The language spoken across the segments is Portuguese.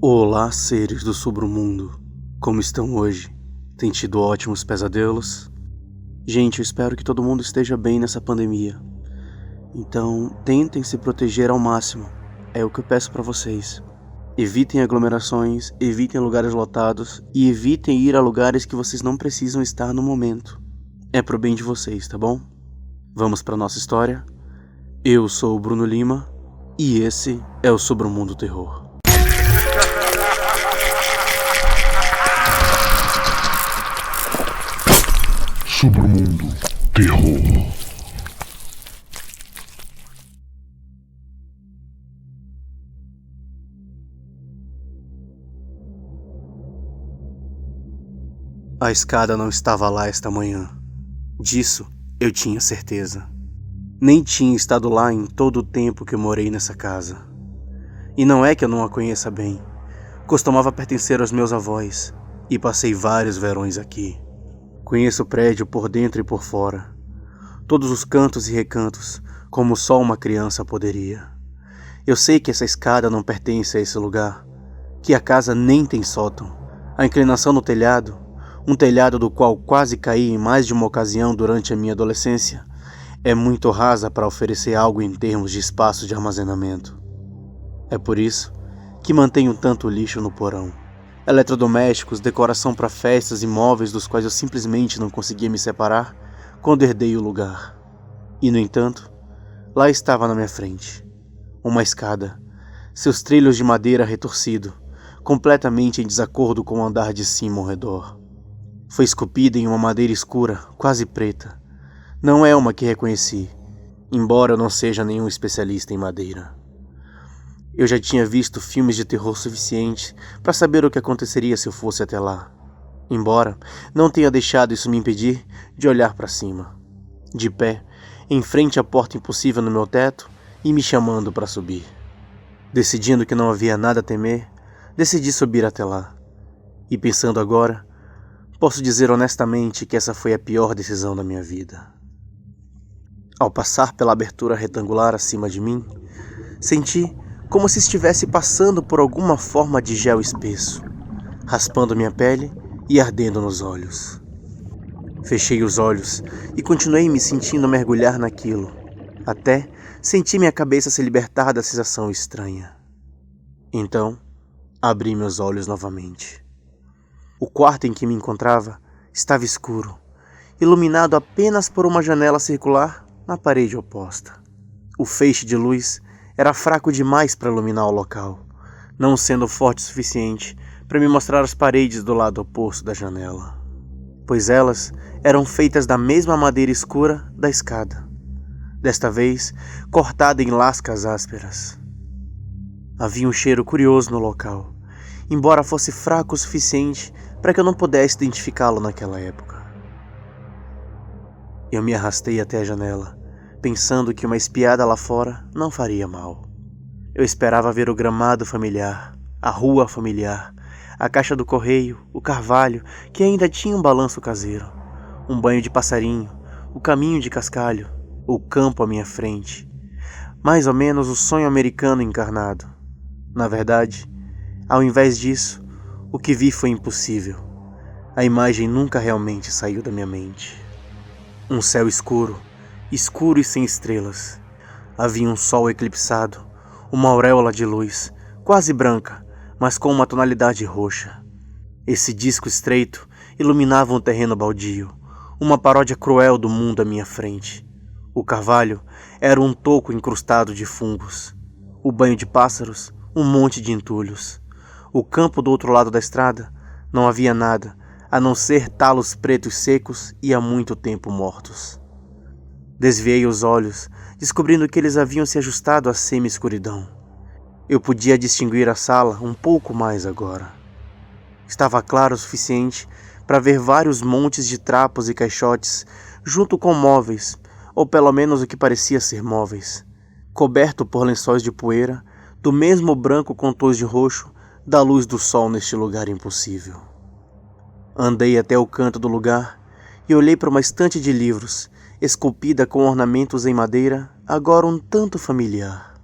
Olá, seres do submundo. Como estão hoje? Tem tido ótimos pesadelos? Gente, eu espero que todo mundo esteja bem nessa pandemia. Então, tentem se proteger ao máximo. É o que eu peço pra vocês. Evitem aglomerações, evitem lugares lotados e evitem ir a lugares que vocês não precisam estar no momento. É pro bem de vocês, tá bom? Vamos pra nossa história? Eu sou o Bruno Lima e esse é o Submundo Terror. Submundo Terror. A escada não estava lá esta manhã. Disso eu tinha certeza. Nem tinha estado lá em todo o tempo que eu morei nessa casa. E não é que eu não a conheça bem. Costumava pertencer aos meus avós e passei vários verões aqui. Conheço o prédio por dentro e por fora. Todos os cantos e recantos, como só uma criança poderia. Eu sei que essa escada não pertence a esse lugar, que a casa nem tem sótão. A inclinação no telhado, um telhado do qual quase caí em mais de uma ocasião durante a minha adolescência, é muito rasa para oferecer algo em termos de espaço de armazenamento. É por isso que mantenho tanto lixo no porão. Eletrodomésticos, decoração para festas e móveis dos quais eu simplesmente não conseguia me separar quando herdei o lugar. E, no entanto, lá estava na minha frente. Uma escada, seus trilhos de madeira retorcido, completamente em desacordo com o andar de cima ao redor. Foi esculpida em uma madeira escura, quase preta. Não é uma que reconheci, embora eu não seja nenhum especialista em madeira. Eu já tinha visto filmes de terror suficiente para saber o que aconteceria se eu fosse até lá, embora não tenha deixado isso me impedir de olhar para cima, de pé, em frente à porta impossível no meu teto e me chamando para subir. Decidindo que não havia nada a temer, decidi subir até lá. E pensando agora, posso dizer honestamente que essa foi a pior decisão da minha vida. Ao passar pela abertura retangular acima de mim, senti como se estivesse passando por alguma forma de gel espesso, raspando minha pele e ardendo nos olhos. Fechei os olhos e continuei me sentindo mergulhar naquilo, até senti minha cabeça se libertar da sensação estranha. Então, abri meus olhos novamente. O quarto em que me encontrava estava escuro, iluminado apenas por uma janela circular na parede oposta. O feixe de luz era fraco demais para iluminar o local, não sendo forte o suficiente para me mostrar as paredes do lado oposto da janela, pois elas eram feitas da mesma madeira escura da escada, desta vez cortada em lascas ásperas. Havia um cheiro curioso no local, embora fosse fraco o suficiente para que eu não pudesse identificá-lo naquela época. Eu me arrastei até a janela, pensando que uma espiada lá fora não faria mal. Eu esperava ver o gramado familiar, a rua familiar, a caixa do correio, o carvalho, que ainda tinha um balanço caseiro, um banho de passarinho, o caminho de cascalho, o campo à minha frente. Mais ou menos o sonho americano encarnado. Na verdade, ao invés disso, o que vi foi impossível. A imagem nunca realmente saiu da minha mente. Um céu escuro, escuro e sem estrelas. Havia um sol eclipsado, uma auréola de luz, quase branca, mas com uma tonalidade roxa. Esse disco estreito iluminava um terreno baldio, uma paródia cruel do mundo à minha frente. O carvalho era um toco incrustado de fungos. O banho de pássaros, um monte de entulhos. O campo do outro lado da estrada, não havia nada, a não ser talos pretos secos e há muito tempo mortos. Desviei os olhos, descobrindo que eles haviam se ajustado à semi-escuridão. Eu podia distinguir a sala um pouco mais agora. Estava claro o suficiente para ver vários montes de trapos e caixotes, junto com móveis, ou pelo menos o que parecia ser móveis, coberto por lençóis de poeira, do mesmo branco com tons de roxo da luz do sol neste lugar impossível. Andei até o canto do lugar e olhei para uma estante de livros, esculpida com ornamentos em madeira, agora um tanto familiar.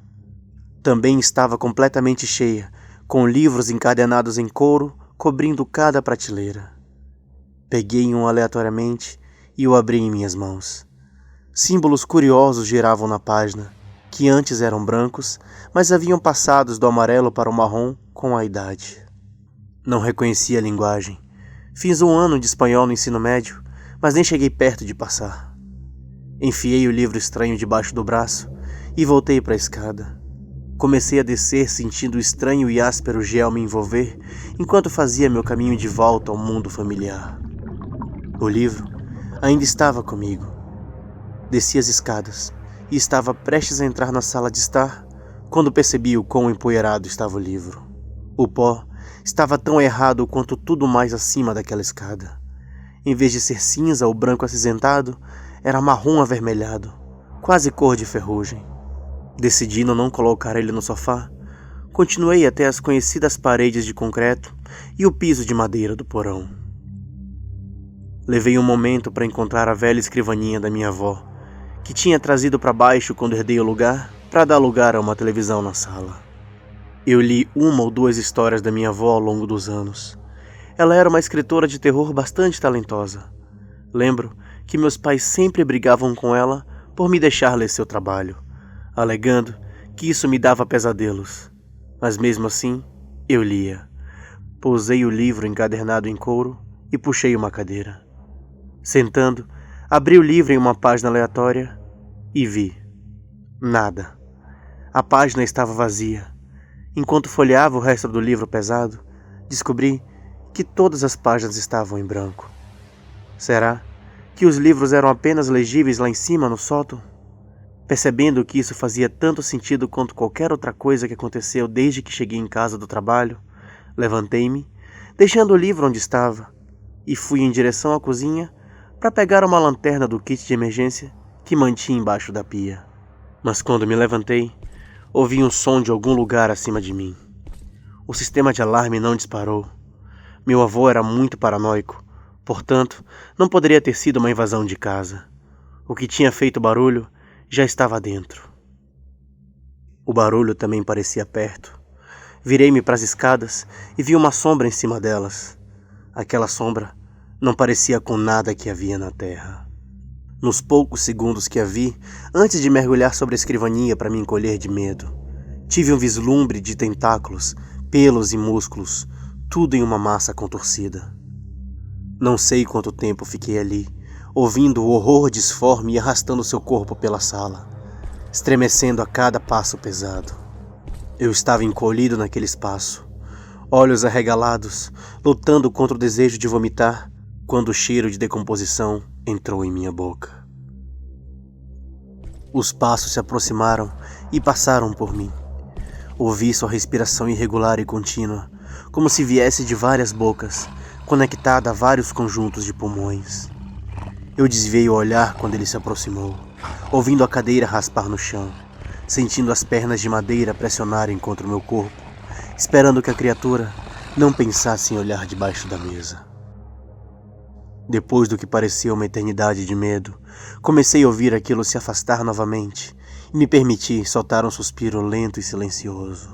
Também estava completamente cheia, com livros encadernados em couro cobrindo cada prateleira. Peguei um aleatoriamente e o abri em minhas mãos. Símbolos curiosos giravam na página, que antes eram brancos, mas haviam passado do amarelo para o marrom com a idade. Não reconhecia a linguagem. Fiz 1 ano de espanhol no ensino médio, mas nem cheguei perto de passar. Enfiei o livro estranho debaixo do braço e voltei para a escada. Comecei a descer sentindo o estranho e áspero gel me envolver enquanto fazia meu caminho de volta ao mundo familiar. O livro ainda estava comigo. Desci as escadas e estava prestes a entrar na sala de estar quando percebi o quão empoeirado estava o livro. O pó estava tão errado quanto tudo mais acima daquela escada. Em vez de ser cinza ou branco acinzentado, era marrom avermelhado, quase cor de ferrugem. Decidindo não colocar ele no sofá, continuei até as conhecidas paredes de concreto e o piso de madeira do porão. Levei um momento para encontrar a velha escrivaninha da minha avó, que tinha trazido para baixo quando herdei o lugar para dar lugar a uma televisão na sala. Eu li 1 ou 2 histórias da minha avó ao longo dos anos. Ela era uma escritora de terror bastante talentosa. Lembro que meus pais sempre brigavam com ela por me deixar ler seu trabalho, alegando que isso me dava pesadelos. Mas mesmo assim, eu lia. Pousei o livro encadernado em couro e puxei uma cadeira. Sentando, abri o livro em uma página aleatória e vi. Nada. A página estava vazia. Enquanto folheava o resto do livro pesado, descobri que todas as páginas estavam em branco. Será que os livros eram apenas legíveis lá em cima no sótão? Percebendo que isso fazia tanto sentido quanto qualquer outra coisa que aconteceu desde que cheguei em casa do trabalho, levantei-me, deixando o livro onde estava, e fui em direção à cozinha para pegar uma lanterna do kit de emergência que mantinha embaixo da pia. Mas quando me levantei, ouvi um som de algum lugar acima de mim. O sistema de alarme não disparou. Meu avô era muito paranoico, portanto, não poderia ter sido uma invasão de casa. O que tinha feito barulho já estava dentro. O barulho também parecia perto. Virei-me para as escadas e vi uma sombra em cima delas. Aquela sombra não parecia com nada que havia na terra. Nos poucos segundos que a vi, antes de mergulhar sobre a escrivaninha para me encolher de medo, tive um vislumbre de tentáculos, pelos e músculos, tudo em uma massa contorcida. Não sei quanto tempo fiquei ali, ouvindo o horror disforme e arrastando seu corpo pela sala, estremecendo a cada passo pesado. Eu estava encolhido naquele espaço, olhos arregalados, lutando contra o desejo de vomitar, quando o cheiro de decomposição entrou em minha boca. Os passos se aproximaram e passaram por mim. Ouvi sua respiração irregular e contínua, como se viesse de várias bocas, conectada a vários conjuntos de pulmões. Eu desviei o olhar quando ele se aproximou, ouvindo a cadeira raspar no chão, sentindo as pernas de madeira pressionarem contra o meu corpo, esperando que a criatura não pensasse em olhar debaixo da mesa. Depois do que parecia uma eternidade de medo, comecei a ouvir aquilo se afastar novamente e me permiti soltar um suspiro lento e silencioso.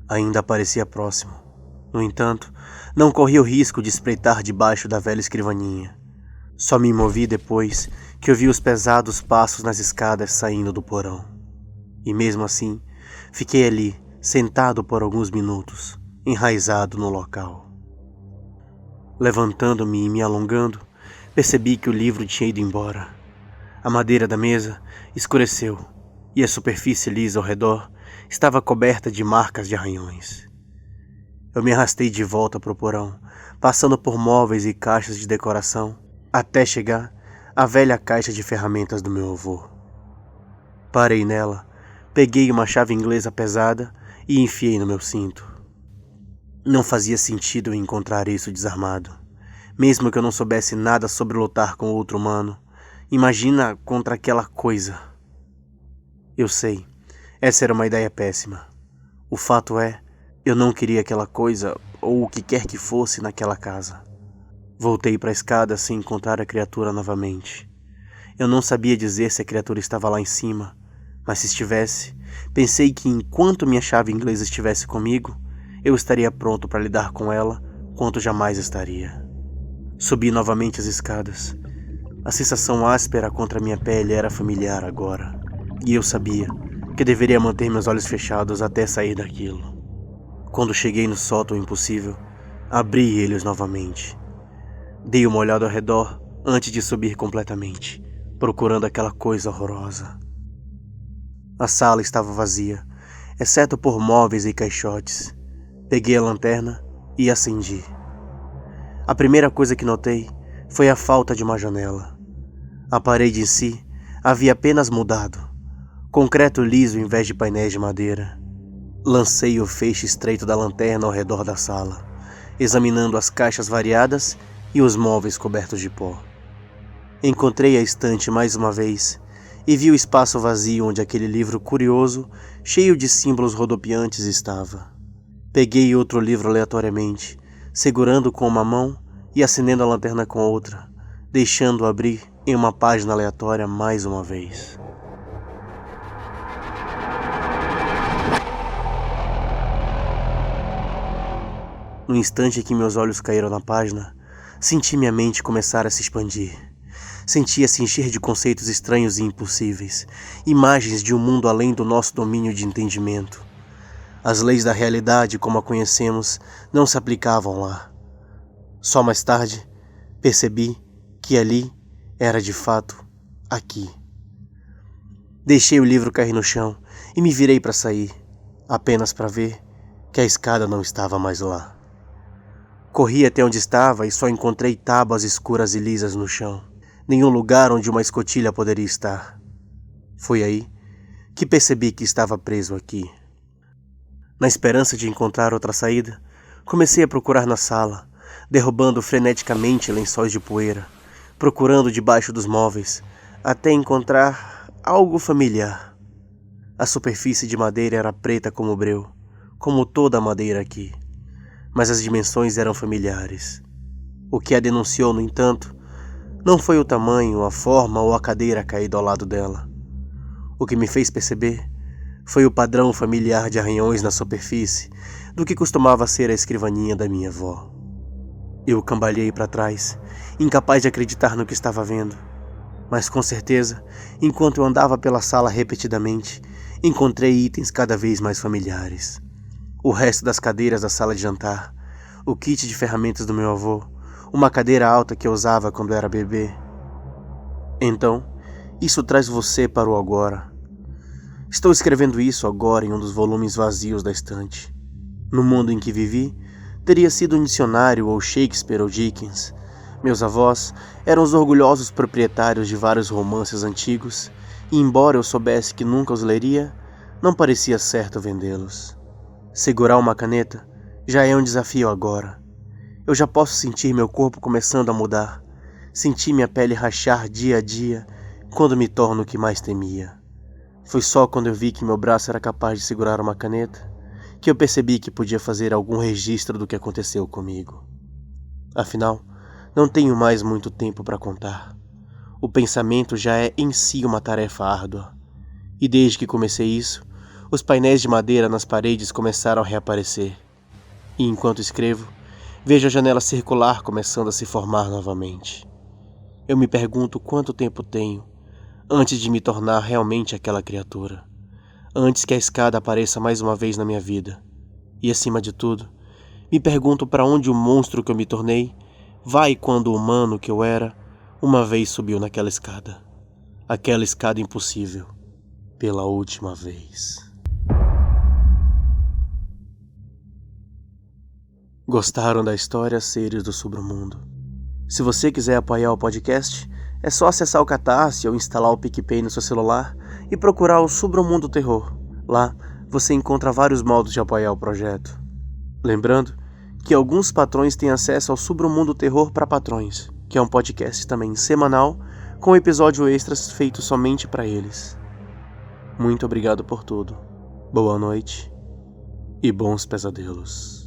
Ainda parecia próximo. No entanto, não corri o risco de espreitar debaixo da velha escrivaninha. Só me movi depois que ouvi os pesados passos nas escadas saindo do porão. E mesmo assim, fiquei ali, sentado por alguns minutos, enraizado no local. Levantando-me e me alongando, percebi que o livro tinha ido embora. A madeira da mesa escureceu e a superfície lisa ao redor estava coberta de marcas de arranhões. Eu me arrastei de volta para o porão, passando por móveis e caixas de decoração, até chegar à velha caixa de ferramentas do meu avô. Parei nela, peguei uma chave inglesa pesada e enfiei no meu cinto. Não fazia sentido eu encontrar isso desarmado. Mesmo que eu não soubesse nada sobre lutar com outro humano, imagina contra aquela coisa. Eu sei, essa era uma ideia péssima. O fato é, eu não queria aquela coisa, ou o que quer que fosse naquela casa. Voltei para a escada sem encontrar a criatura novamente. Eu não sabia dizer se a criatura estava lá em cima, mas se estivesse, pensei que enquanto minha chave inglesa estivesse comigo, eu estaria pronto para lidar com ela quanto jamais estaria. Subi novamente as escadas. A sensação áspera contra minha pele era familiar agora, e eu sabia que deveria manter meus olhos fechados até sair daquilo. Quando cheguei no sótão impossível, abri eles novamente. Dei uma olhada ao redor antes de subir completamente, procurando aquela coisa horrorosa. A sala estava vazia, exceto por móveis e caixotes. Peguei a lanterna e acendi. A primeira coisa que notei foi a falta de uma janela. A parede em si havia apenas mudado, concreto liso em vez de painéis de madeira. Lancei o feixe estreito da lanterna ao redor da sala, examinando as caixas variadas e os móveis cobertos de pó. Encontrei a estante mais uma vez e vi o espaço vazio onde aquele livro curioso, cheio de símbolos rodopiantes, estava. Peguei outro livro aleatoriamente, segurando com uma mão e acendendo a lanterna com a outra, deixando-o abrir em uma página aleatória mais uma vez. No instante em que meus olhos caíram na página, senti minha mente começar a se expandir. Sentia se encher de conceitos estranhos e impossíveis, imagens de um mundo além do nosso domínio de entendimento. As leis da realidade, como a conhecemos, não se aplicavam lá. Só mais tarde, percebi que ali era de fato aqui. Deixei o livro cair no chão e me virei para sair, apenas para ver que a escada não estava mais lá. Corri até onde estava e só encontrei tábuas escuras e lisas no chão. Nenhum lugar onde uma escotilha poderia estar. Foi aí que percebi que estava preso aqui. Na esperança de encontrar outra saída, comecei a procurar na sala, derrubando freneticamente lençóis de poeira, procurando debaixo dos móveis, até encontrar algo familiar. A superfície de madeira era preta como breu, como toda a madeira aqui, mas as dimensões eram familiares. O que a denunciou, no entanto, não foi o tamanho, a forma ou a cadeira caída ao lado dela. O que me fez perceber foi o padrão familiar de arranhões na superfície do que costumava ser a escrivaninha da minha avó. Eu cambaleei para trás, incapaz de acreditar no que estava vendo. Mas com certeza, enquanto eu andava pela sala repetidamente, encontrei itens cada vez mais familiares. O resto das cadeiras da sala de jantar, o kit de ferramentas do meu avô, uma cadeira alta que eu usava quando era bebê. Então, isso traz você para o agora. Estou escrevendo isso agora em um dos volumes vazios da estante. No mundo em que vivi, teria sido um dicionário ou Shakespeare ou Dickens. Meus avós eram os orgulhosos proprietários de vários romances antigos, e embora eu soubesse que nunca os leria, não parecia certo vendê-los. Segurar uma caneta já é um desafio agora. Eu já posso sentir meu corpo começando a mudar, sentir minha pele rachar dia a dia quando me torno o que mais temia. Foi só quando eu vi que meu braço era capaz de segurar uma caneta que eu percebi que podia fazer algum registro do que aconteceu comigo. Afinal, não tenho mais muito tempo para contar. O pensamento já é em si uma tarefa árdua. E desde que comecei isso, os painéis de madeira nas paredes começaram a reaparecer. E enquanto escrevo, vejo a janela circular começando a se formar novamente. Eu me pergunto quanto tempo tenho antes de me tornar realmente aquela criatura. Antes que a escada apareça mais uma vez na minha vida. E acima de tudo, me pergunto para onde o monstro que eu me tornei vai quando o humano que eu era uma vez subiu naquela escada. Aquela escada impossível. Pela última vez. Gostaram da história, seres do submundo? Se você quiser apoiar o podcast, é só acessar o Catarse ou instalar o PicPay no seu celular e procurar o Submundo Terror. Lá você encontra vários modos de apoiar o projeto. Lembrando que alguns patrões têm acesso ao Submundo Terror para patrões, que é um podcast também semanal, com episódio extras feito somente para eles. Muito obrigado por tudo. Boa noite e bons pesadelos.